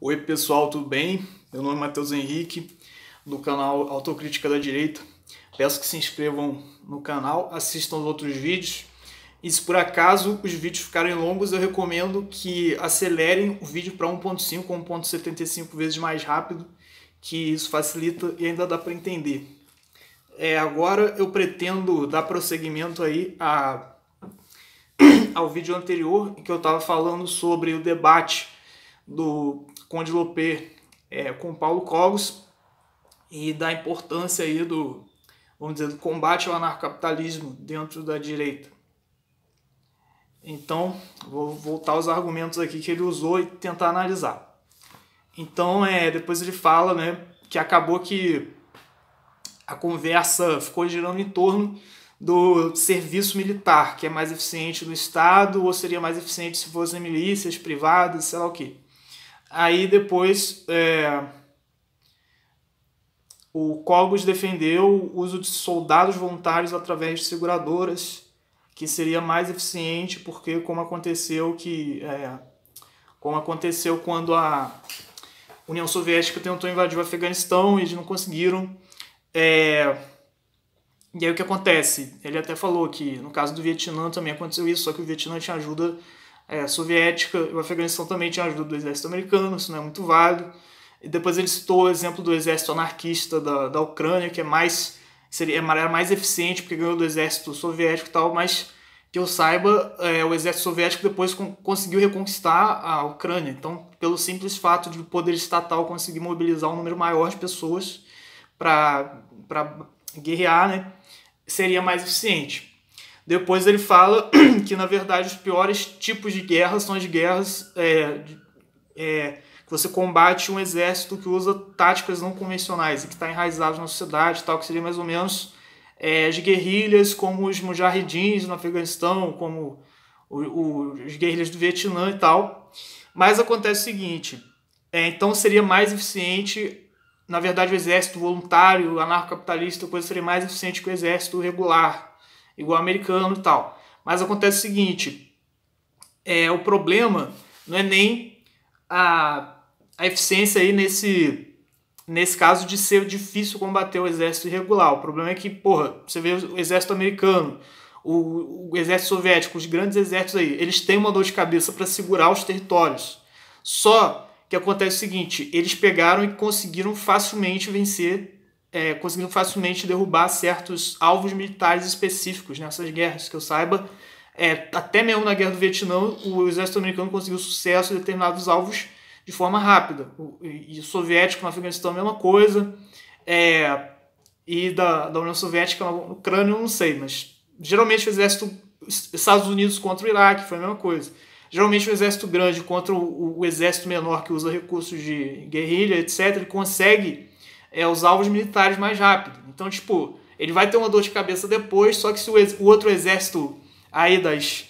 Oi pessoal, tudo bem? Meu nome é Matheus Henrique, do canal Autocrítica da Direita. Peço que se inscrevam no canal, assistam os outros vídeos. E se por acaso os vídeos ficarem longos, eu recomendo que acelerem o vídeo para 1.5 ou 1.75 vezes mais rápido, que isso facilita e ainda dá para entender. Agora eu pretendo dar prosseguimento aí ao vídeo anterior, em que eu estava falando sobre o debate do Conde Lopê com Paulo Cogos e da importância aí do combate ao anarcapitalismo dentro da direita. Então, vou voltar aos argumentos aqui que ele usou e tentar analisar. Então, depois ele fala, que acabou que a conversa ficou girando em torno do serviço militar, que é mais eficiente no Estado ou seria mais eficiente se fossem milícias privadas, sei lá o quê. Aí depois o Cogos defendeu o uso de soldados voluntários através de seguradoras, que seria mais eficiente, porque como aconteceu quando a União Soviética tentou invadir o Afeganistão e eles não conseguiram. E aí o que acontece? Ele até falou que no caso do Vietnã também aconteceu isso, só que o Vietnã tinha ajuda soviética, e o Afeganistão também tinha ajuda do exército americano, isso não é muito válido. E depois ele citou o exemplo do exército anarquista da Ucrânia, que era mais eficiente porque ganhou do exército soviético e tal, mas que eu saiba, o exército soviético depois conseguiu reconquistar a Ucrânia. Então, pelo simples fato de o poder estatal conseguir mobilizar um número maior de pessoas para guerrear, seria mais eficiente. Depois ele fala que, na verdade, os piores tipos de guerra são as guerras que você combate um exército que usa táticas não convencionais e que está enraizado na sociedade, tal, que seria mais ou menos as guerrilhas como os mujahidins no Afeganistão, como os guerrilhas do Vietnã e tal. Mas acontece o seguinte, então seria mais eficiente, na verdade, o exército voluntário, anarcocapitalista, coisa seria mais eficiente que o exército regular, igual americano e tal. Mas acontece o seguinte, o problema não é nem a eficiência aí nesse caso de ser difícil combater o exército irregular. O problema é que, você vê o exército americano, o exército soviético, os grandes exércitos aí, eles têm uma dor de cabeça para segurar os territórios. Só que acontece o seguinte, eles pegaram e conseguiram facilmente vencer, conseguiram facilmente derrubar certos alvos militares específicos nessas guerras, que eu saiba. Até mesmo na Guerra do Vietnã, o exército americano conseguiu sucesso em determinados alvos de forma rápida. E o soviético no Afeganistão a mesma coisa. E da União Soviética na Ucrânia eu não sei, mas geralmente o exército Estados Unidos contra o Iraque foi a mesma coisa. Geralmente o exército grande contra o exército menor que usa recursos de guerrilha, etc., ele consegue os alvos militares mais rápido. Então, ele vai ter uma dor de cabeça depois, só que se o outro exército aí das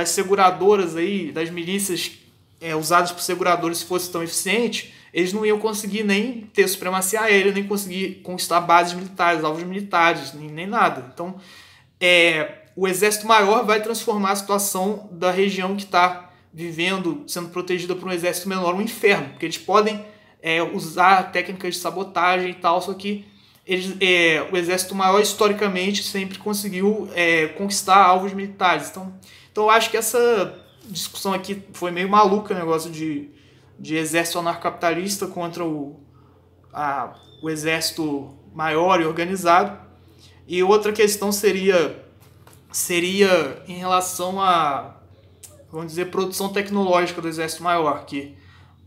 seguradoras aí, das milícias usadas por seguradores, se fosse tão eficiente, eles não iam conseguir nem ter supremacia aérea, nem conseguir conquistar bases militares, alvos militares, nem nada. Então, o exército maior vai transformar a situação da região que está vivendo, sendo protegida por um exército menor, um inferno, porque eles podem usar técnicas de sabotagem e tal, só que o exército maior historicamente sempre conseguiu conquistar alvos militares. Então eu acho que essa discussão aqui foi meio maluca, o negócio de exército anarcocapitalista contra o exército maior e organizado. E outra questão seria em relação a, vamos dizer, produção tecnológica do exército maior, que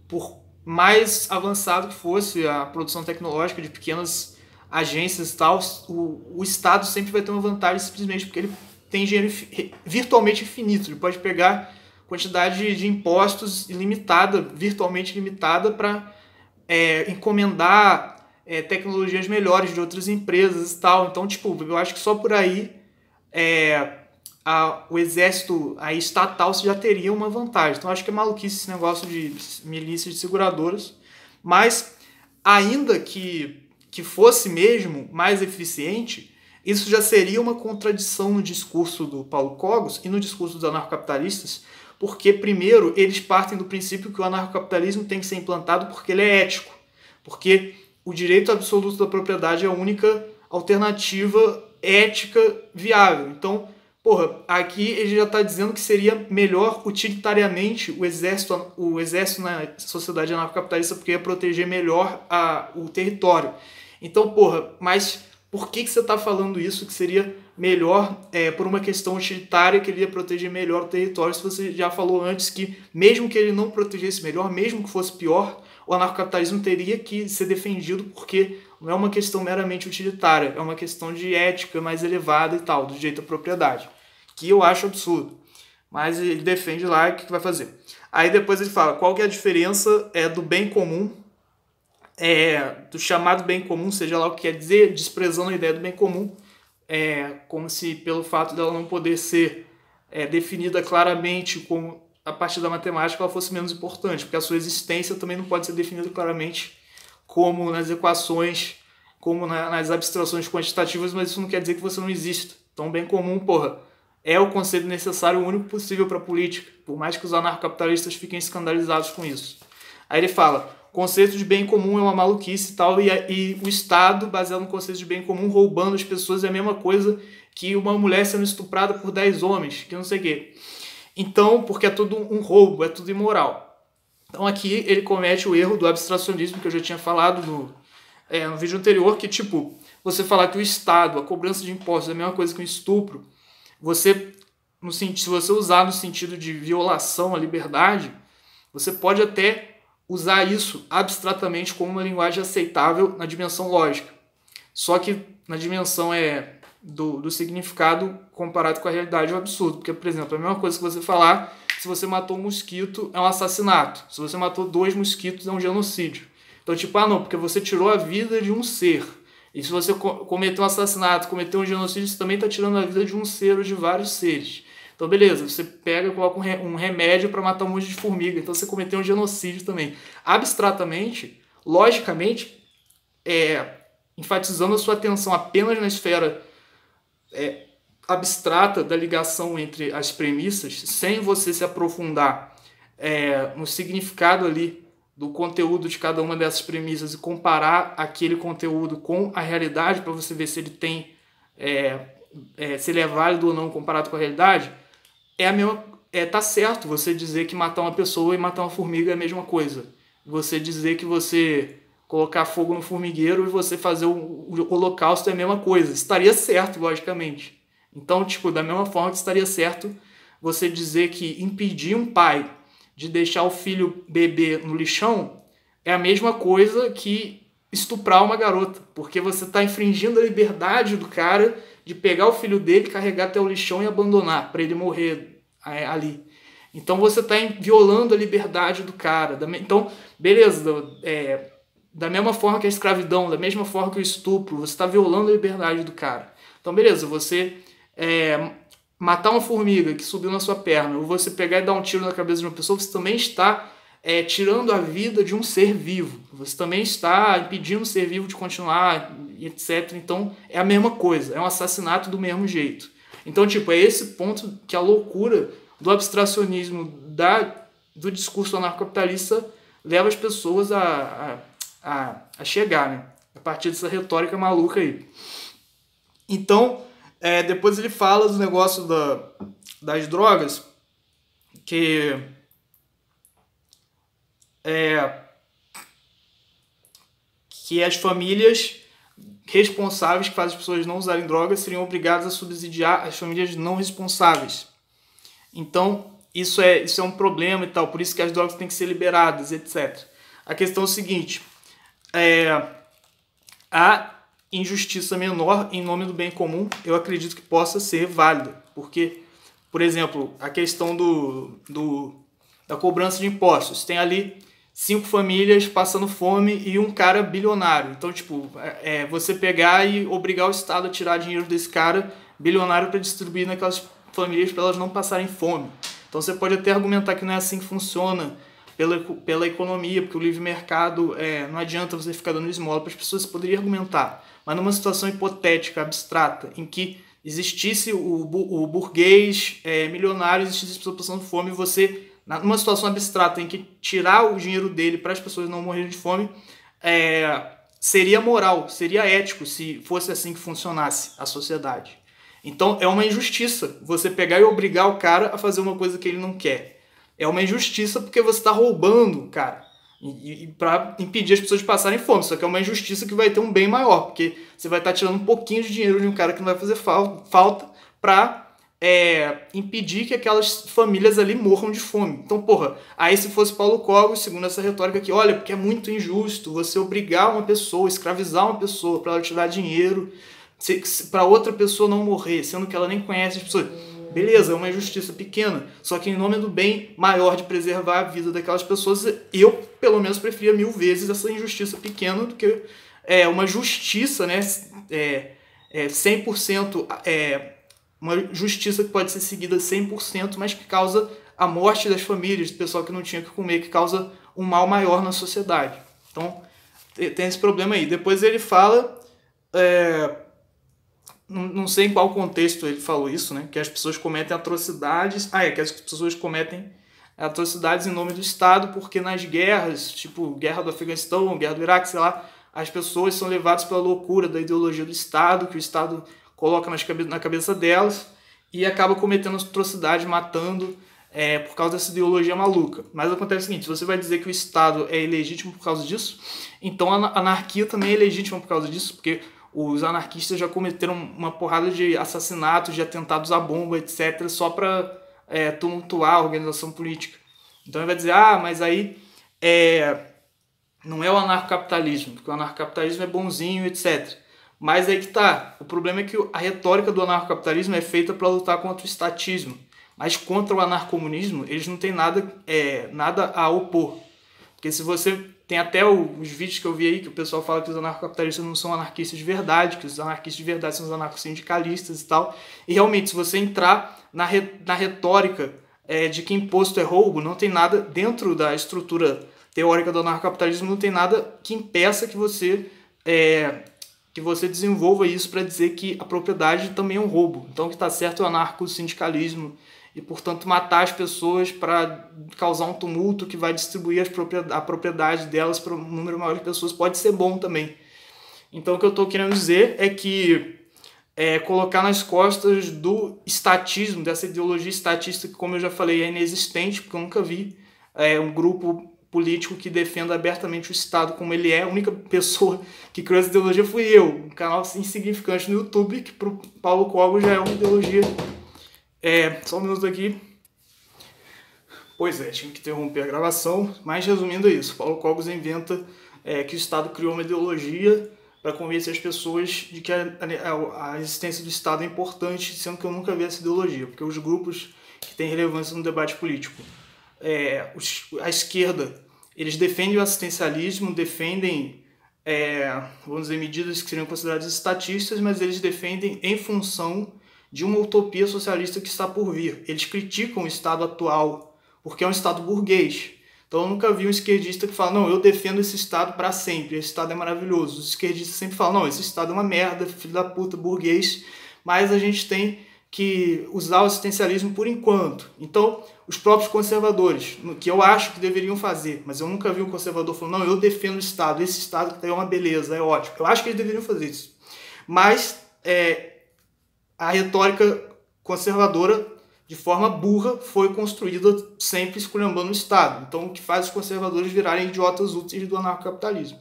por mais avançado que fosse a produção tecnológica de pequenas agências e tal, o Estado sempre vai ter uma vantagem simplesmente porque ele tem dinheiro virtualmente infinito. Ele pode pegar quantidade de impostos virtualmente ilimitada para encomendar tecnologias melhores de outras empresas e tal. Então, eu acho que só por aí o exército estatal já teria uma vantagem. Então, acho que é maluquice esse negócio de milícias de seguradoras. Mas, ainda que fosse mesmo mais eficiente, isso já seria uma contradição no discurso do Paulo Cogos e no discurso dos anarcocapitalistas, porque, primeiro, eles partem do princípio que o anarcocapitalismo tem que ser implantado porque ele é ético, porque o direito absoluto da propriedade é a única alternativa ética viável. Então, porra, aqui ele já está dizendo que seria melhor utilitariamente o exército na sociedade anarcocapitalista porque ia proteger melhor o território. Então, porra, mas por que você está falando isso, que seria melhor por uma questão utilitária, que ele ia proteger melhor o território, se você já falou antes que, mesmo que ele não protegesse melhor, mesmo que fosse pior, o anarcocapitalismo teria que ser defendido porque não é uma questão meramente utilitária, é uma questão de ética mais elevada e tal, do direito à propriedade, que eu acho absurdo. Mas ele defende lá, o que vai fazer? Aí depois ele fala qual que é a diferença do bem comum, do chamado bem comum, seja lá o que quer dizer, desprezando a ideia do bem comum, como se pelo fato dela não poder ser definida claramente como a partir da matemática ela fosse menos importante, porque a sua existência também não pode ser definida claramente como nas equações, como nas abstrações quantitativas, mas isso não quer dizer que você não exista. Então, bem comum, porra, é o conceito necessário, o único possível para a política, por mais que os anarcocapitalistas fiquem escandalizados com isso. Aí ele fala, o conceito de bem comum é uma maluquice e tal, e o Estado, baseado no conceito de bem comum, roubando as pessoas, é a mesma coisa que uma mulher sendo estuprada por 10 homens, que não sei o quê. Então, porque é tudo um roubo, é tudo imoral. Então aqui ele comete o erro do abstracionismo, que eu já tinha falado no vídeo anterior, que tipo, você falar que o Estado, a cobrança de impostos é a mesma coisa que um estupro, se você usar no sentido de violação à liberdade, você pode até usar isso abstratamente como uma linguagem aceitável na dimensão lógica. Só que na dimensão do significado comparado com a realidade é um absurdo. Porque, por exemplo, a mesma coisa que você falar se você matou um mosquito é um assassinato. Se você matou 2 mosquitos é um genocídio. Então, tipo, não, porque você tirou a vida de um ser. E se você cometeu um assassinato, cometeu um genocídio, você também está tirando a vida de um ser ou de vários seres. Então, beleza, você pega e coloca um remédio para matar um monte de formiga. Então, você cometeu um genocídio também. Abstratamente, logicamente, enfatizando a sua atenção apenas na esfera abstrata da ligação entre as premissas, sem você se aprofundar no significado ali do conteúdo de cada uma dessas premissas e comparar aquele conteúdo com a realidade para você ver se ele tem se ele é válido ou não comparado com a realidade, tá certo você dizer que matar uma pessoa e matar uma formiga é a mesma coisa. Você dizer que você colocar fogo no formigueiro e você fazer o holocausto é a mesma coisa. Estaria certo, logicamente. Então, tipo, da mesma forma que estaria certo você dizer que impedir um pai de deixar o filho beber no lixão é a mesma coisa que estuprar uma garota, porque você está infringindo a liberdade do cara de pegar o filho dele, carregar até o lixão e abandonar para ele morrer ali. Então você está violando a liberdade do cara. Então, beleza, da mesma forma que a escravidão, da mesma forma que o estupro, você está violando a liberdade do cara. Então, beleza, você matar uma formiga que subiu na sua perna, ou você pegar e dar um tiro na cabeça de uma pessoa, você também está tirando a vida de um ser vivo. Você também está impedindo o ser vivo de continuar, etc. Então, é a mesma coisa. É um assassinato do mesmo jeito. Então, tipo, é esse ponto que a loucura do abstracionismo do discurso anarcocapitalista leva as pessoas a chegar, né? A partir dessa retórica maluca aí. Então, depois ele fala do negócio das drogas, que as famílias responsáveis que fazem as pessoas não usarem drogas seriam obrigadas a subsidiar as famílias não responsáveis. Então, isso é um problema e tal, por isso que as drogas têm que ser liberadas, etc. A questão é o seguinte, a injustiça menor em nome do bem comum, eu acredito que possa ser válida, porque, por exemplo, a questão da cobrança de impostos, tem ali 5 famílias passando fome e um cara bilionário. Então, tipo, você pegar e obrigar o Estado a tirar dinheiro desse cara bilionário para distribuir naquelas famílias para elas não passarem fome. Então, você pode até argumentar que não é assim que funciona pela economia, porque o livre mercado, não adianta você ficar dando esmola para as pessoas, você poderia argumentar. Mas numa situação hipotética, abstrata, em que existisse o burguês milionário, existisse pessoas passando fome, você, numa situação abstrata, tem que tirar o dinheiro dele para as pessoas não morrerem de fome, seria moral, seria ético se fosse assim que funcionasse a sociedade. Então é uma injustiça você pegar e obrigar o cara a fazer uma coisa que ele não quer. É uma injustiça porque você está roubando, cara, e para impedir as pessoas de passarem fome. Só que é uma injustiça que vai ter um bem maior, porque você vai estar tirando um pouquinho de dinheiro de um cara que não vai fazer falta para impedir que aquelas famílias ali morram de fome. Então, porra, aí se fosse Paulo Cogos, segundo essa retórica aqui, olha, porque é muito injusto você obrigar uma pessoa, escravizar uma pessoa para ela te dar dinheiro para outra pessoa não morrer, sendo que ela nem conhece as pessoas. Beleza, é uma injustiça pequena, só que em nome do bem maior de preservar a vida daquelas pessoas, eu, pelo menos, preferia 1000 vezes essa injustiça pequena do que uma justiça, né, 100%, uma justiça que pode ser seguida 100%, mas que causa a morte das famílias, do pessoal que não tinha o que comer, que causa um mal maior na sociedade. Então, tem esse problema aí. Depois ele fala... não sei em qual contexto ele falou isso, né? Que as pessoas cometem atrocidades... que as pessoas cometem atrocidades em nome do Estado, porque nas guerras, tipo guerra do Afeganistão, guerra do Iraque, sei lá, as pessoas são levadas pela loucura da ideologia do Estado, que o Estado coloca na cabeça delas, e acaba cometendo atrocidades, matando por causa dessa ideologia maluca. Mas acontece o seguinte, se você vai dizer que o Estado é ilegítimo por causa disso, então a anarquia também é ilegítima por causa disso, porque os anarquistas já cometeram uma porrada de assassinatos, de atentados à bomba, etc., só para tumultuar a organização política. Então ele vai dizer, mas aí não é o anarcocapitalismo, porque o anarcocapitalismo é bonzinho, etc. Mas aí que tá. O problema é que a retórica do anarcocapitalismo é feita para lutar contra o estatismo. Mas contra o anarcomunismo, eles não têm nada a opor. Porque se você... Tem até os vídeos que eu vi aí que o pessoal fala que os anarcocapitalistas não são anarquistas de verdade, que os anarquistas de verdade são os anarcossindicalistas e tal. E realmente, se você entrar na retórica de que imposto é roubo, não tem nada dentro da estrutura teórica do anarcocapitalismo, não tem nada que impeça que você desenvolva isso para dizer que a propriedade também é um roubo. Então o que está certo é o anarcossindicalismo e, portanto, matar as pessoas para causar um tumulto que vai distribuir a propriedade delas para um número maior de pessoas pode ser bom também. Então o que eu estou querendo dizer é que colocar nas costas do estatismo, dessa ideologia estatista que, como eu já falei, é inexistente, porque eu nunca vi um grupo político que defenda abertamente o Estado como ele é. A única pessoa que criou essa ideologia fui eu, um canal insignificante no YouTube, que para o Paulo Cogos já é uma ideologia... só um minuto aqui. Pois tinha que interromper a gravação, mas resumindo é isso. Paulo Cogos inventa que o Estado criou uma ideologia para convencer as pessoas de que a existência do Estado é importante, sendo que eu nunca vi essa ideologia, porque os grupos que têm relevância no debate político, a esquerda, eles defendem o assistencialismo, defendem, vamos dizer, medidas que seriam consideradas estatistas, mas eles defendem em função de uma utopia socialista que está por vir. Eles criticam o Estado atual, porque é um Estado burguês. Então eu nunca vi um esquerdista que fala, não, eu defendo esse Estado para sempre, esse Estado é maravilhoso. Os esquerdistas sempre falam, não, esse Estado é uma merda, filho da puta, burguês, mas a gente tem que usar o assistencialismo por enquanto. Então, os próprios conservadores, que eu acho que deveriam fazer, mas eu nunca vi um conservador falando, não, eu defendo o Estado, esse Estado é uma beleza, é ótimo. Eu acho que eles deveriam fazer isso. Mas a retórica conservadora, de forma burra, foi construída sempre esculhambando o Estado. Então, o que faz os conservadores virarem idiotas úteis do anarcocapitalismo.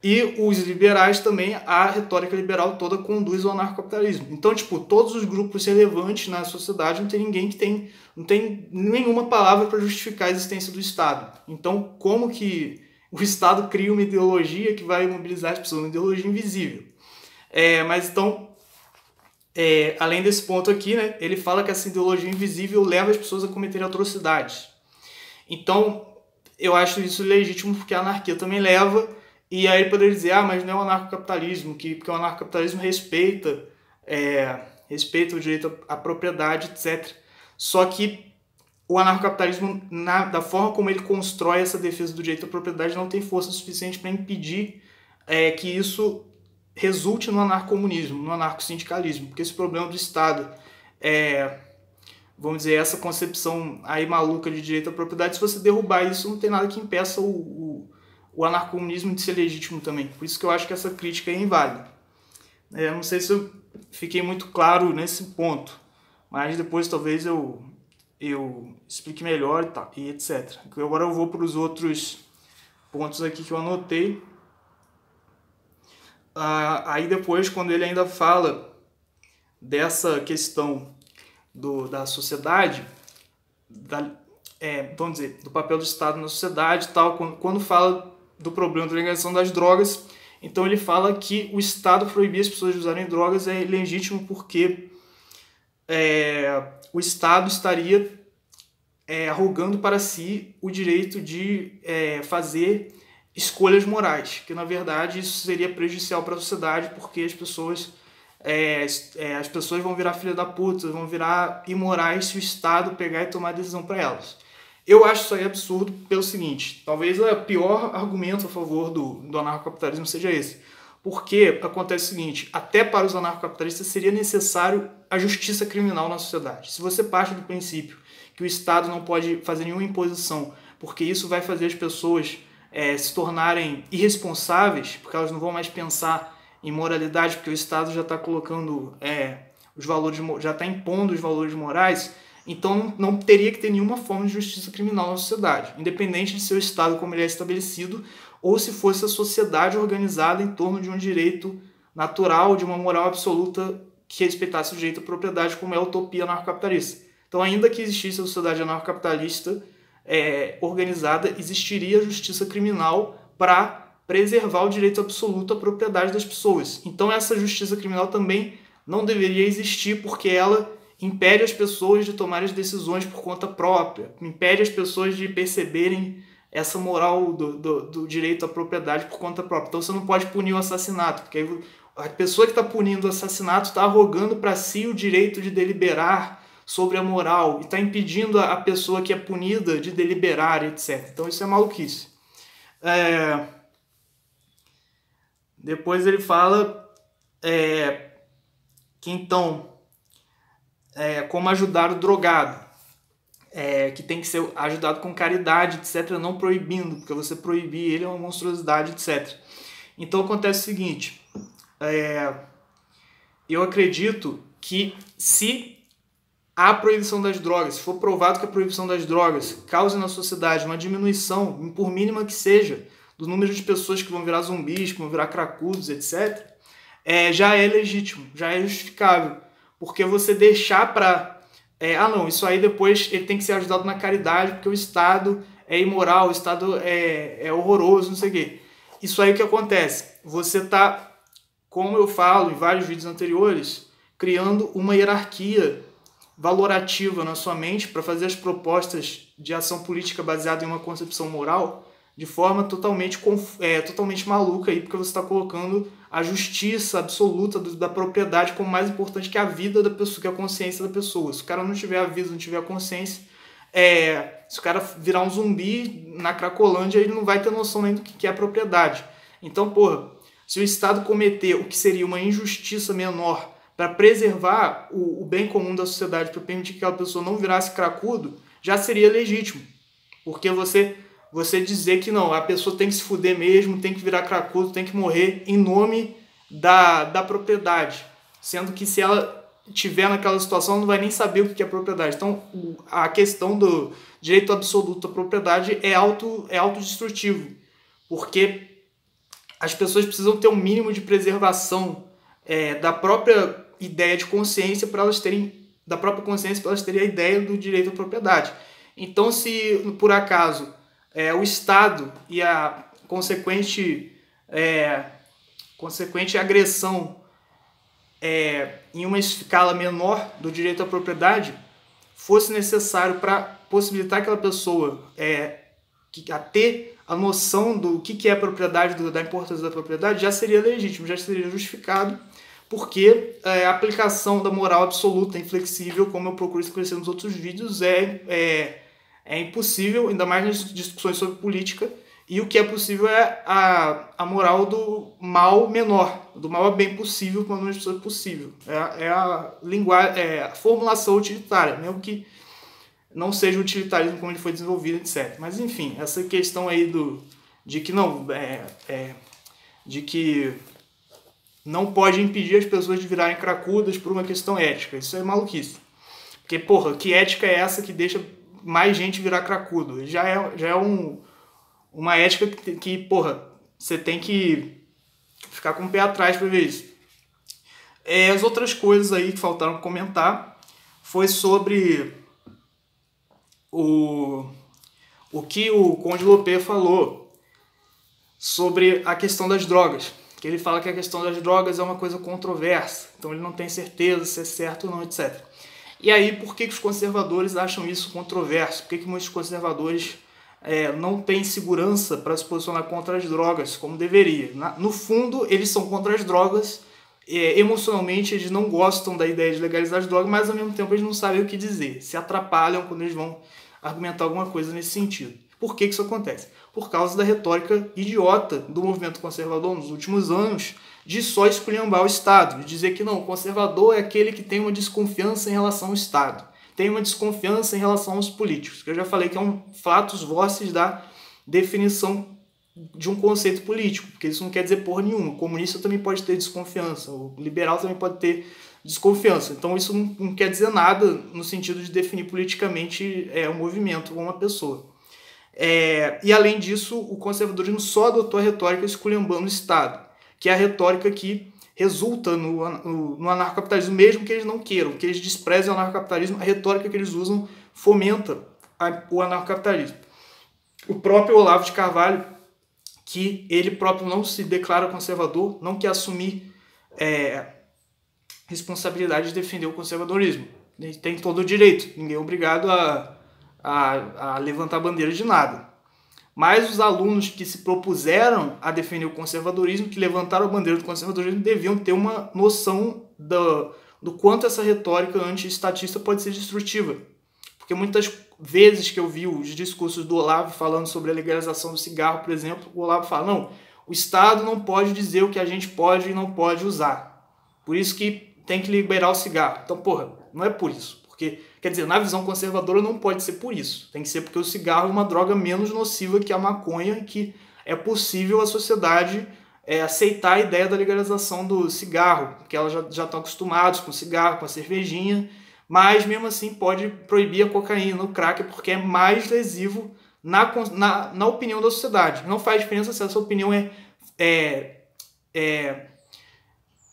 E os liberais também, a retórica liberal toda conduz ao anarcocapitalismo. Então, todos os grupos relevantes na sociedade, não tem ninguém que não tem nenhuma palavra para justificar a existência do Estado. Então, como que o Estado cria uma ideologia que vai mobilizar as pessoas? Uma ideologia invisível. Mas então, além desse ponto aqui, né, ele fala que essa ideologia invisível leva as pessoas a cometerem atrocidades. Então, eu acho isso legítimo porque a anarquia também leva, e aí ele poderia dizer, mas não é o anarcocapitalismo, porque o anarcocapitalismo respeita o direito à propriedade, etc. Só que o anarcocapitalismo, da forma como ele constrói essa defesa do direito à propriedade, não tem força suficiente para impedir que isso resulte no anarcocomunismo, no anarcossindicalismo, porque esse problema do Estado vamos dizer, essa concepção aí maluca de direito à propriedade, se você derrubar isso, não tem nada que impeça o anarcocomunismo de ser legítimo também. Por isso que eu acho que essa crítica é inválida. Não sei se eu fiquei muito claro nesse ponto, mas depois talvez eu explique melhor e etc. Agora eu vou para os outros pontos aqui que eu anotei. Aí depois, quando ele ainda fala dessa questão da sociedade, vamos dizer, do papel do Estado na sociedade e tal, quando fala do problema da legalização das drogas, então ele fala que o Estado proibir as pessoas de usarem drogas é ilegítimo porque o Estado estaria arrogando para si o direito de fazer escolhas morais, que na verdade isso seria prejudicial para a sociedade, porque as pessoas vão virar filha da puta, vão virar imorais se o Estado pegar e tomar decisão para elas. Eu acho isso aí absurdo pelo seguinte, talvez o pior argumento a favor do anarcocapitalismo seja esse, porque acontece o seguinte, até para os anarcocapitalistas seria necessário a justiça criminal na sociedade. Se você parte do princípio que o Estado não pode fazer nenhuma imposição, porque isso vai fazer as pessoas se tornarem irresponsáveis, porque elas não vão mais pensar em moralidade, porque o Estado já está colocando os valores, já está impondo os valores morais, então não teria que ter nenhuma forma de justiça criminal na sociedade, independente de ser o Estado como ele é estabelecido, ou se fosse a sociedade organizada em torno de um direito natural, de uma moral absoluta que respeitasse o direito à propriedade, como é a utopia anarcocapitalista. Então, ainda que existisse a sociedade anarcocapitalista organizada, existiria a justiça criminal para preservar o direito absoluto à propriedade das pessoas. Então, essa justiça criminal também não deveria existir porque ela impede as pessoas de tomarem as decisões por conta própria, impede as pessoas de perceberem essa moral do direito à propriedade por conta própria. Então, você não pode punir o assassinato, porque aí a pessoa que está punindo o assassinato está arrogando para si o direito de deliberar sobre a moral e está impedindo a pessoa que é punida de deliberar, etc. Então isso é maluquice. Depois ele fala que então como ajudar o drogado, que tem que ser ajudado com caridade, etc., não proibindo, porque você proibir ele é uma monstruosidade, etc. Então acontece o seguinte, eu acredito que se a proibição das drogas, se for provado que a proibição das drogas cause na sociedade uma diminuição, por mínima que seja, do número de pessoas que vão virar zumbis, que vão virar cracudos, etc., já é legítimo, já é justificável. Porque você deixar para... não, isso aí depois ele tem que ser ajudado na caridade, porque o Estado é imoral, o Estado é horroroso, não sei o quê. Isso aí o que acontece? Você está, como eu falo em vários vídeos anteriores, criando uma hierarquia valorativa na sua mente para fazer as propostas de ação política baseada em uma concepção moral de forma totalmente maluca, aí, porque você está colocando a justiça absoluta da propriedade como mais importante que a vida da pessoa, que a consciência da pessoa. Se o cara não tiver a vida, não tiver a consciência, se o cara virar um zumbi na Cracolândia, ele não vai ter noção nem do que é a propriedade. Então, se o Estado cometer o que seria uma injustiça menor para preservar o bem comum da sociedade, para permitir que aquela pessoa não virasse cracudo, já seria legítimo. Porque você dizer que não, a pessoa tem que se fuder mesmo, tem que virar cracudo, tem que morrer em nome da propriedade. Sendo que se ela estiver naquela situação, não vai nem saber o que é propriedade. Então, a questão do direito absoluto à propriedade é autodestrutivo. Porque as pessoas precisam ter um mínimo de preservação da própria ideia de consciência para elas terem a ideia do direito à propriedade. Então, se por acaso o Estado e a consequente agressão em uma escala menor do direito à propriedade fosse necessário para possibilitar aquela pessoa a ter a noção do que é a propriedade, da importância da propriedade, já seria legítimo, já seria justificado, porque a aplicação da moral absoluta, inflexível, como eu procuro esclarecer nos outros vídeos, é impossível, ainda mais nas discussões sobre política, e o que é possível é a moral do mal menor, do mal a bem possível para o número de pessoas possível. É a linguagem, é a formulação utilitária, mesmo que não seja o utilitarismo como ele foi desenvolvido, etc. Mas enfim, essa questão aí de que não de que não pode impedir as pessoas de virarem cracudas por uma questão ética. Isso é maluquice. Porque, porra, que ética é essa que deixa mais gente virar cracudo? Já é uma ética que, porra, você tem que ficar com o pé atrás pra ver isso. As outras coisas aí que faltaram comentar foi sobre o que o Conde Lopé falou sobre a questão das drogas. Que ele fala que a questão das drogas é uma coisa controversa, então ele não tem certeza se é certo ou não, etc. E aí, por que os conservadores acham isso controverso? Por que muitos conservadores não têm segurança para se posicionar contra as drogas, como deveria? No fundo, eles são contra as drogas, emocionalmente eles não gostam da ideia de legalizar as drogas, mas ao mesmo tempo eles não sabem o que dizer, se atrapalham quando eles vão argumentar alguma coisa nesse sentido. Por que isso acontece? Por causa da retórica idiota do movimento conservador nos últimos anos, de só esculhambar o Estado, de dizer que não, o conservador é aquele que tem uma desconfiança em relação ao Estado, tem uma desconfiança em relação aos políticos, que eu já falei que é um flatus vocis da definição de um conceito político, porque isso não quer dizer porra nenhuma. O comunista também pode ter desconfiança, o liberal também pode ter desconfiança. Então isso não quer dizer nada no sentido de definir politicamente um movimento ou uma pessoa. E além disso, o conservadorismo só adotou a retórica esculhambando o Estado, que é a retórica que resulta no anarcocapitalismo, mesmo que eles não queiram, que eles desprezem o anarcocapitalismo, a retórica que eles usam fomenta o anarcocapitalismo. O próprio Olavo de Carvalho, que ele próprio não se declara conservador, não quer assumir responsabilidade de defender o conservadorismo. Ele tem todo o direito, ninguém é obrigado a levantar bandeira de nada. Mas os alunos que se propuseram a defender o conservadorismo, que levantaram a bandeira do conservadorismo, deviam ter uma noção do quanto essa retórica anti-estatista pode ser destrutiva. Porque muitas vezes que eu vi os discursos do Olavo falando sobre a legalização do cigarro, por exemplo, o Olavo fala, não, o Estado não pode dizer o que a gente pode e não pode usar. Por isso que tem que liberar o cigarro. Então, porra, não é por isso. Porque, quer dizer, na visão conservadora não pode ser por isso. Tem que ser porque o cigarro é uma droga menos nociva que a maconha, que é possível a sociedade aceitar a ideia da legalização do cigarro, porque elas já estão acostumados com o cigarro, com a cervejinha, mas mesmo assim pode proibir a cocaína, o crack, porque é mais lesivo na opinião da sociedade. Não faz diferença se essa opinião é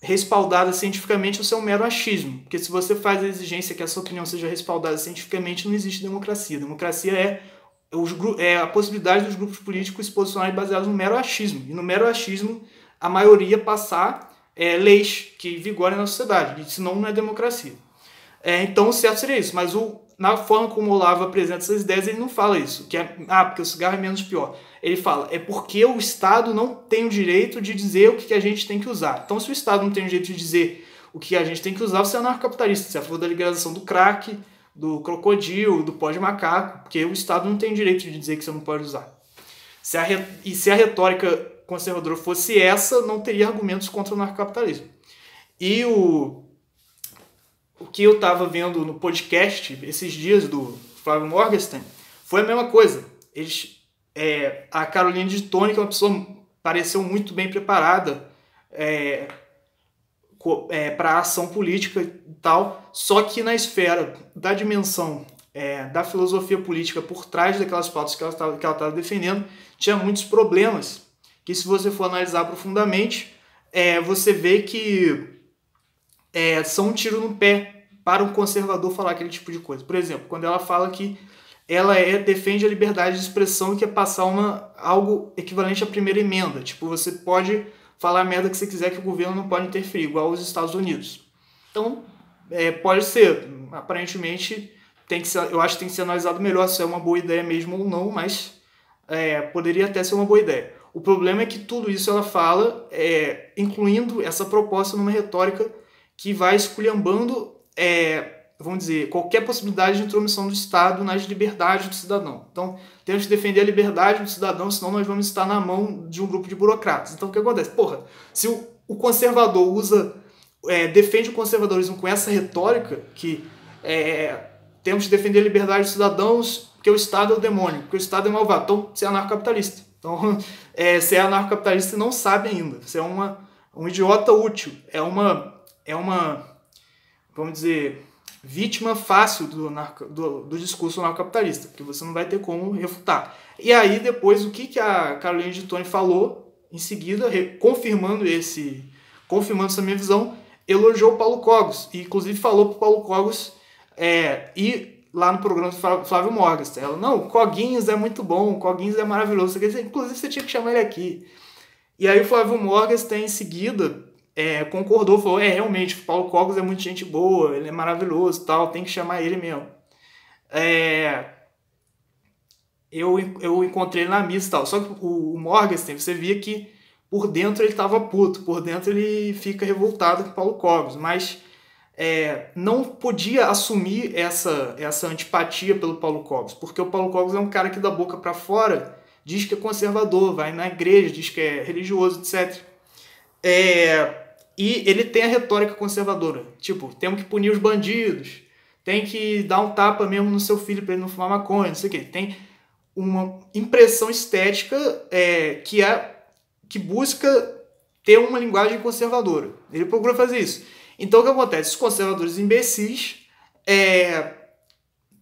respaldada cientificamente ou se é um mero achismo. Porque se você faz a exigência que essa opinião seja respaldada cientificamente, não existe democracia. Democracia é a possibilidade dos grupos políticos se posicionarem baseados no mero achismo. E no mero achismo, a maioria passar leis que vigorem na sociedade. E senão não é democracia. Então o certo seria isso. Mas na forma como o Olavo apresenta essas ideias, ele não fala isso. Que porque o cigarro é menos pior. Ele fala, é porque o Estado não tem o direito de dizer o que a gente tem que usar. Então, se o Estado não tem o direito de dizer o que a gente tem que usar, você é anarcocapitalista. Você é a favor da legalização do crack, do crocodilo, do pó de macaco, porque o Estado não tem o direito de dizer que você não pode usar. Se a retórica conservadora fosse essa, não teria argumentos contra o anarcocapitalismo. E o que eu estava vendo no podcast esses dias do Flávio Morgenstern foi a mesma coisa. A Caroline de Tônica é uma pessoa pareceu muito bem preparada para a ação política e tal, só que na esfera da dimensão da filosofia política por trás daquelas pautas que ela estava defendendo, tinha muitos problemas que, se você for analisar profundamente, você vê que são um tiro no pé para um conservador falar aquele tipo de coisa. Por exemplo, quando ela fala que ela defende a liberdade de expressão e quer passar algo equivalente à primeira emenda. Tipo, você pode falar a merda que você quiser que o governo não pode interferir, igual os Estados Unidos. Então, pode ser. Aparentemente, eu acho que tem que ser analisado melhor se é uma boa ideia mesmo ou não, mas poderia até ser uma boa ideia. O problema é que tudo isso ela fala, incluindo essa proposta numa retórica que vai esculhambando vamos dizer, qualquer possibilidade de intromissão do Estado nas liberdades do cidadão. Então, temos que defender a liberdade do cidadão, senão nós vamos estar na mão de um grupo de burocratas. Então, o que acontece? Porra, se o conservador defende o conservadorismo com essa retórica, que temos que defender a liberdade dos cidadãos, porque o Estado é o demônio, porque o Estado é malvado. Então, você é anarcocapitalista. Então, você é anarcocapitalista e não sabe ainda. Você é um idiota útil. É uma, vamos dizer, vítima fácil do discurso anarcocapitalista, porque você não vai ter como refutar. E aí, depois, o que a Caroline de Tone falou, em seguida, confirmando essa minha visão, elogiou o Paulo Cogos, e inclusive falou para o Paulo Cogos ir lá no programa do Flávio Morgenstern. Ela, não, o Coguinhos é muito bom, o Coguinhos é maravilhoso, inclusive você tinha que chamar ele aqui. E aí o Flávio Morgenstern, em seguida, concordou, falou, realmente, o Paulo Cogos é muito gente boa, ele é maravilhoso, tal, tem que chamar ele mesmo. Eu encontrei ele na missa e tal, só que o Morgenstern, você via que por dentro ele estava puto, por dentro ele fica revoltado com o Paulo Cogos, mas não podia assumir essa antipatia pelo Paulo Cogos, porque o Paulo Cogos é um cara que da boca para fora diz que é conservador, vai na igreja, diz que é religioso, etc. E ele tem a retórica conservadora, tipo, temos que punir os bandidos, tem que dar um tapa mesmo no seu filho para ele não fumar maconha, não sei o quê. Tem uma impressão estética que busca ter uma linguagem conservadora. Ele procura fazer isso. Então o que acontece? Os conservadores imbecis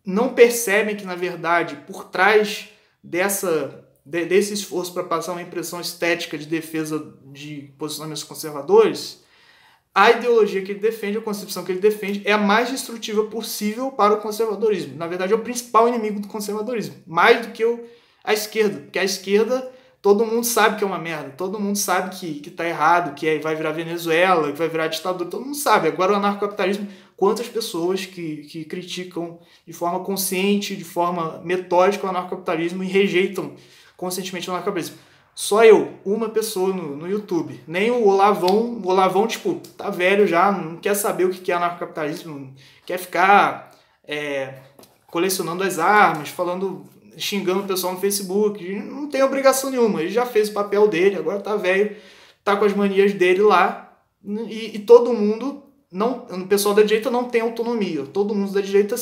não percebem que, na verdade, por trás desse esforço para passar uma impressão estética de defesa de posicionamentos conservadores, a ideologia que ele defende, a concepção que ele defende, é a mais destrutiva possível para o conservadorismo. Na verdade, é o principal inimigo do conservadorismo, mais do que a esquerda, porque a esquerda todo mundo sabe que é uma merda, todo mundo sabe que tá errado, que vai virar Venezuela, que vai virar ditadura, todo mundo sabe. Agora o anarcocapitalismo, quantas pessoas que criticam de forma consciente, de forma metódica o anarcocapitalismo e rejeitam conscientemente o anarcocapitalismo? Só eu, uma pessoa no YouTube. Nem o Olavão, tipo, tá velho já, não quer saber o que é anarcocapitalismo, quer ficar colecionando as armas, xingando o pessoal no Facebook. Não tem obrigação nenhuma, ele já fez o papel dele, agora tá velho, tá com as manias dele lá, e todo mundo, o pessoal da direita não tem autonomia, todo mundo da direita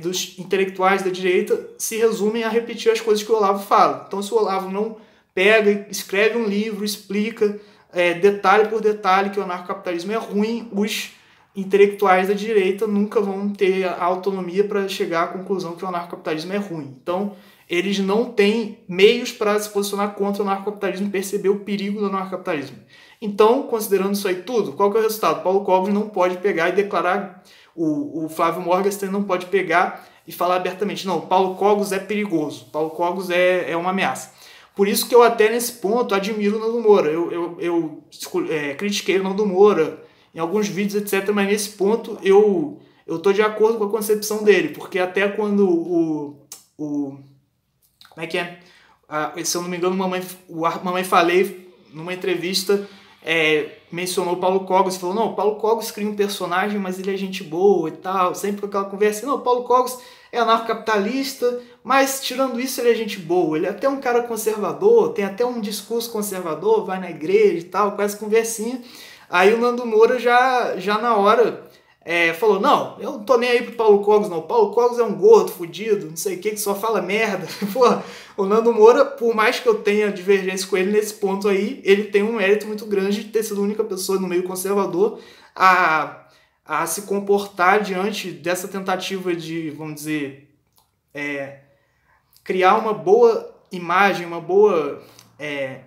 dos intelectuais da direita se resumem a repetir as coisas que o Olavo fala. Então, se o Olavo não pega, escreve um livro, explica detalhe por detalhe que o anarcocapitalismo é ruim, os intelectuais da direita nunca vão ter a autonomia para chegar à conclusão que o anarcocapitalismo é ruim. Então, eles não têm meios para se posicionar contra o anarcocapitalismo e perceber o perigo do anarcocapitalismo. Então, considerando isso aí tudo, qual que é o resultado? Paulo Cogos não pode pegar e declarar, o Flávio Morgenstern não pode pegar e falar abertamente, não, Paulo Cogos é perigoso, Paulo Cogos é uma ameaça. Por isso que eu até nesse ponto admiro o Nando Moura. Eu critiquei o Nando Moura em alguns vídeos, etc. Mas nesse ponto eu tô de acordo com a concepção dele. Porque até quando como é que é? Se eu não me engano, Mamãe Falei, numa entrevista, mencionou o Paulo Cogos. Falou, não, o Paulo Cogos cria um personagem, mas ele é gente boa e tal. Sempre com aquela conversa. Não, o Paulo Cogos é anarcocapitalista, mas tirando isso ele é gente boa, ele é até um cara conservador, tem até um discurso conservador, vai na igreja e tal, com essa conversinha. Aí o Nando Moura já na hora falou, não, eu não tô nem aí pro Paulo Cogos não, o Paulo Cogos é um gordo, fudido, não sei o que só fala merda. Porra, o Nando Moura, por mais que eu tenha divergência com ele nesse ponto aí, ele tem um mérito muito grande de ter sido a única pessoa no meio conservador a se comportar diante dessa tentativa de, vamos dizer, criar uma boa imagem, uma boa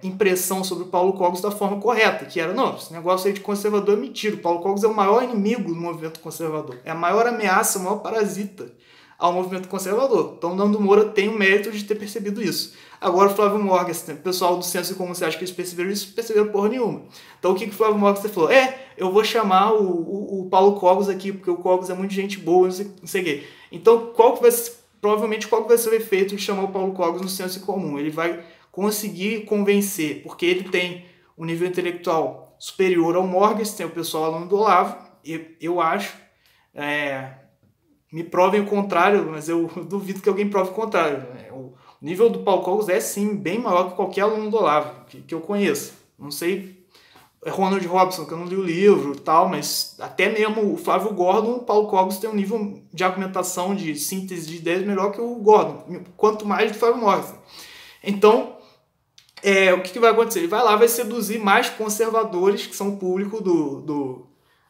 impressão sobre o Paulo Cogos da forma correta, que era, não, esse negócio aí de conservador é mentira, o Paulo Cogos é o maior inimigo do movimento conservador, é a maior ameaça, o maior parasita ao movimento conservador. Então, Nando Moura tem o mérito de ter percebido isso. Agora, o Flávio Morgenstern, o pessoal do Senso Comum, você acha que eles perceberam isso? Perceberam porra nenhuma. Então, o que o Flávio Morgenstern falou? Eu vou chamar o Paulo Cogos aqui, porque o Cogos é muito gente boa, não sei o quê. Então, provavelmente, qual que vai ser o efeito de chamar o Paulo Cogos no Senso Comum? Ele vai conseguir convencer, porque ele tem um nível intelectual superior ao Morgenstern, o pessoal aluno do Olavo, eu acho. Me provem o contrário, mas eu duvido que alguém prove o contrário. O nível do Paulo Cogos é, sim, bem maior que qualquer aluno do Olavo que eu conheço. Não sei, é Ronald Robson, que eu não li o livro e tal, mas até mesmo o Flávio Gordon, o Paulo Cogos tem um nível de argumentação, de síntese de ideias melhor que o Gordon, quanto mais do Flávio Morrison. Então, o que vai acontecer? Ele vai lá, vai seduzir mais conservadores, que são o público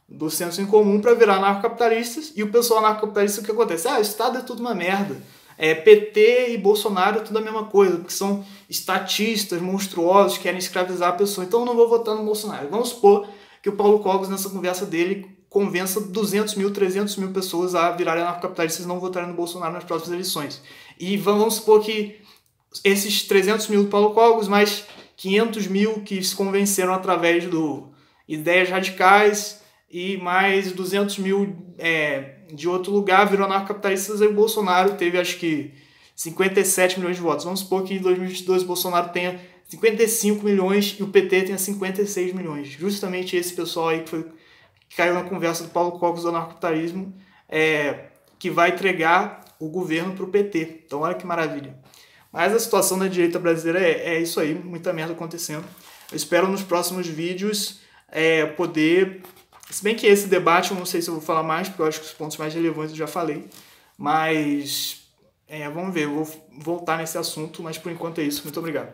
do senso em comum, para virar anarcocapitalistas, e o pessoal anarcocapitalista, o que acontece? O Estado é tudo uma merda. PT e Bolsonaro é tudo a mesma coisa, porque são estatistas monstruosos que querem escravizar a pessoa, então eu não vou votar no Bolsonaro. Vamos supor que o Paulo Cogos, nessa conversa dele, convença 200 mil, 300 mil pessoas a virarem anarcocapitalistas e não votarem no Bolsonaro nas próximas eleições. E vamos supor que esses 300 mil do Paulo Cogos, mais 500 mil que se convenceram através do ideias radicais, e mais 200 mil de outro lugar viram anarcocapitalistas, e o Bolsonaro teve, acho que, 57 milhões de votos. Vamos supor que em 2022 o Bolsonaro tenha 55 milhões e o PT tenha 56 milhões. Justamente esse pessoal aí que caiu na conversa do Paulo Cogos do anarcocapitalismo, que vai entregar o governo para o PT. Então olha que maravilha. Mas a situação da direita brasileira é isso aí, muita merda acontecendo. Eu espero nos próximos vídeos poder... Se bem que esse debate eu não sei se eu vou falar mais, porque eu acho que os pontos mais relevantes eu já falei. Mas vamos ver, eu vou voltar nesse assunto, mas por enquanto é isso. Muito obrigado.